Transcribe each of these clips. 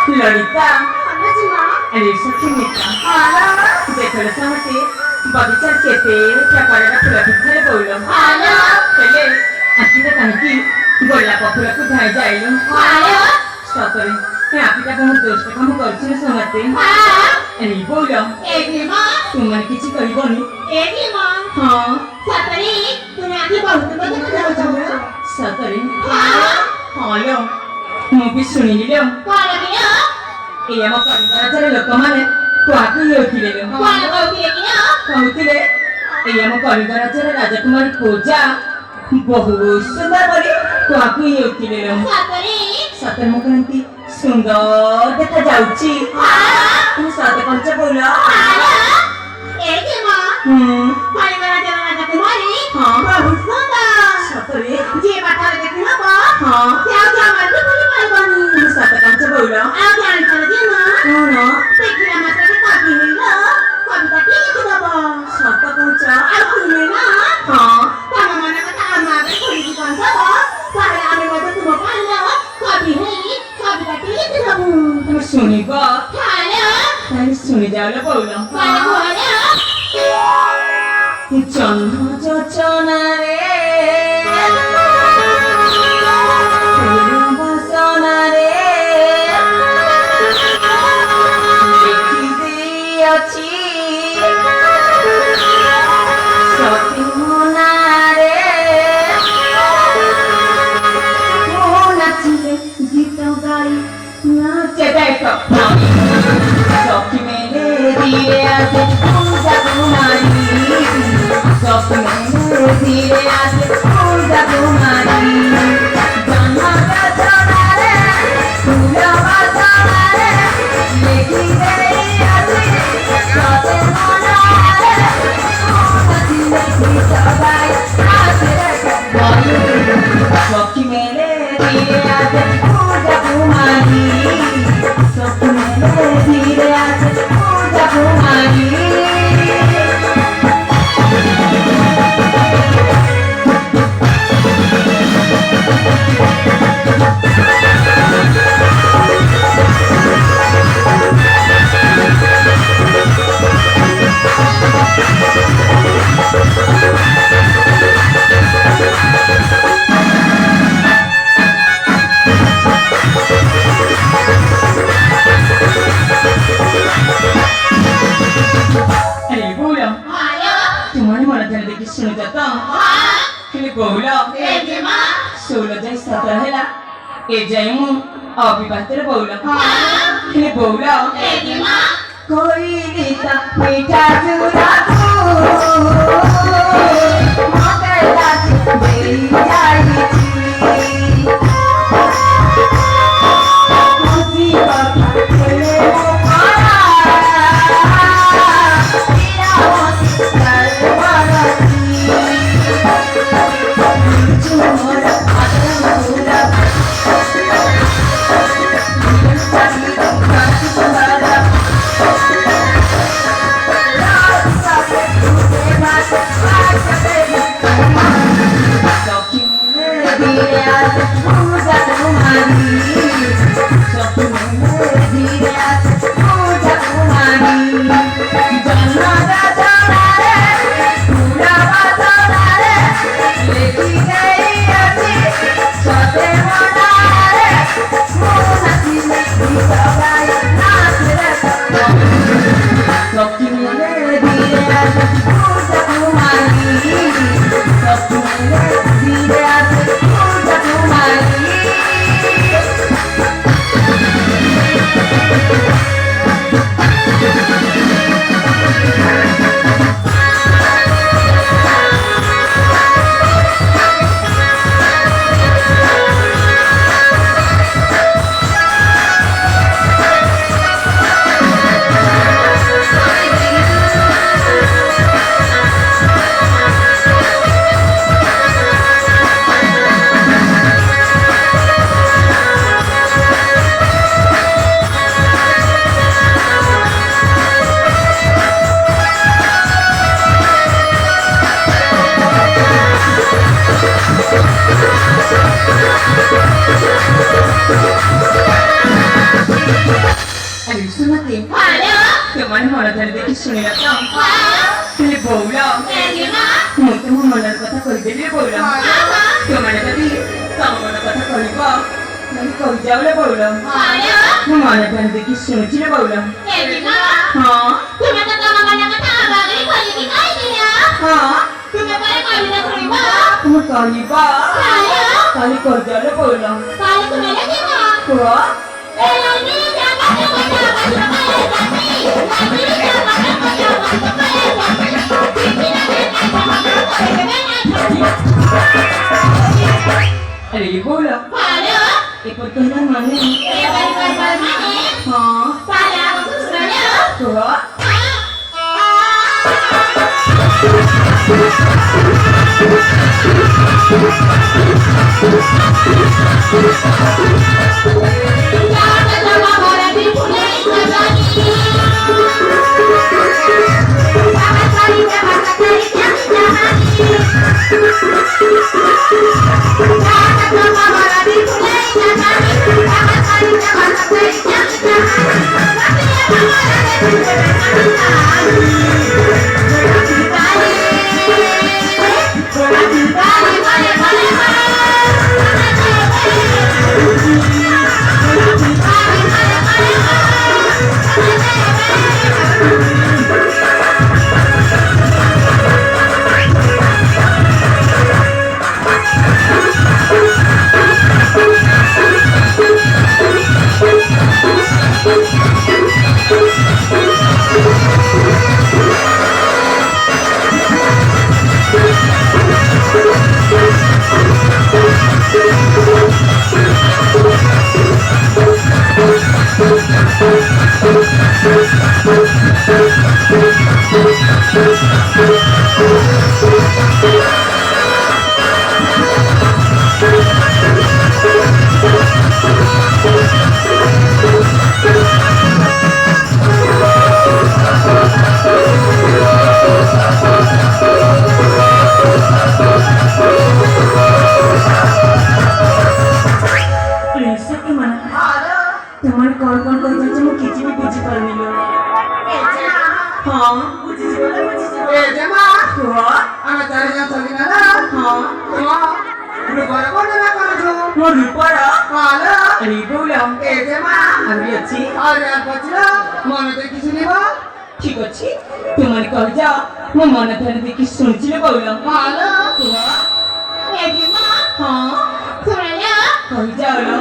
ललिता आणि सखी मित्रा देखल सांगते बगीचात येते त्या पाण्याला फुलाफिथाले बोललो चले आखिर काहीकी गोलापा फुलाକୁ ধাই যাইলো সতরে হে আপিটা বহুত দোষ্ট কাম করছিল সমতে এনি বললো একি মা তুমি কিছু কইবনি একি মা হ্যাঁ সতরে তুমি আকি বহুত কথা যাও সতরে হ্যাঁ লো ମୁଁ ବି ଶୁଣିଲି କଣ ଏଇ ଆମ ପରିବାରର ଲୋକମାନେ କୁଆକୁ ହେଉଥିଲେ କହୁଥିଲେ ଏଇ ଆମ ପରିବାରର ରାଜକୁମାରୀ ପୂଜା ବହୁତ ସୁନ୍ଦର ବୋଲି କୁଆକୁ ହେଉଥିଲେ ସତରେ ମୁଁ କେମିତି ସୁନ୍ଦର ଦେଖାଯାଉଛି ତୁ ସତ କଞ୍ଚ ବୋଲ ସତରେ ଯିଏ ବାଟରେ ଦେଖିବ ସେ ଆଉ ଜମାରୁ ଭୁଲି ପାରିବନି ସତ କଞ୍ଚ ବୋଲ ଆଉ ଜାଣିପାରିବ ଯେ ନା କଣ ଦେଖିଲା ମାତ୍ରକେ କବି ହେଇଲ କବିତାଟି ଲେଖିଦବ ସତ କଞ୍ଚ ଆଉ ତୁମେ ନା ତମ ମନ କଥା ଆମ ଆଗରେ ଖୋଲିକି କହିଦବ ତାହେଲେ ଆମେ ମଧ୍ୟ ତୁମ ପାଇଁ କବି ହେଇ କବିତାଟି ଲେଖିଦବୁ ତମେ ଶୁଣିବ ତାହେଲେ ଶୁଣିଯାଅ ବୋଲ ଜହ୍ନ ଯୋଚନାରେ स्वप्न धीरे आके पूजा तुम्हारी जन्मता चढ़ा रे फूलवा चढ़ा रे लेकी गई आजी साथे मना रे नदी में सबाई आके स्वप्न धीरे आके पूजा तुम्हारी स्वप्न धीरे आके पूजा तुम्हारी कोई रीता मीठा चूरा हाँ बुझी बोला बुझी ए जमा हुआ आना चारे जा चली ना हाँ रुपर कोना करू mo रुपर हालो अनि बोला ए जमा আমি আছি আরে আর পছরা মনে তো কিছু নিব ঠিক আছে তুমি কই যাও ମୋ ମନ ଧ୍ୟାନ ଦେଇକି ଶୁଣିছিলে ବୋଇଲ ହାଲୋ ଏ ମା ହଁ ଶୁଣିଲା କହି ଯାଉଲ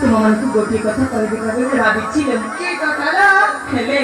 ତୁମମାନଙ୍କୁ ଗୋଟିଏ କଥା କହିବି ବୋଲି ଭାବିଥିଲି କି କଥା ହେଲେ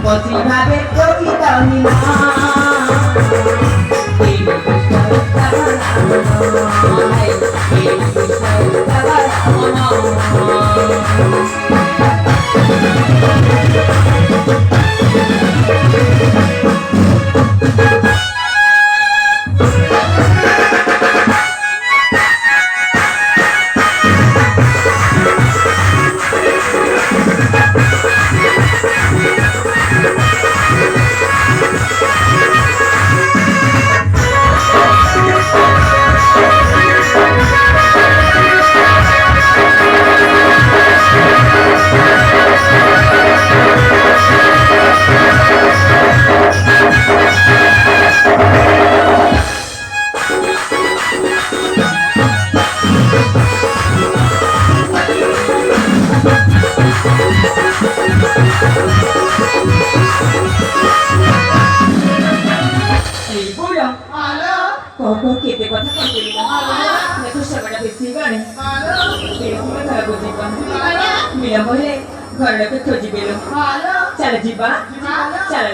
বসি ভাবে প্রকৃত নিমা এই বললাম Halo. কখন কেটে কথা বলতে দেখো সেবাটা বেশি গড়ে Halo. এরকম খারাপ বুঝিবা বিলম্ব হলে ঘর লোকে খোঁজি পেল Halo. চাল ଯିବା Halo. ଚାଲ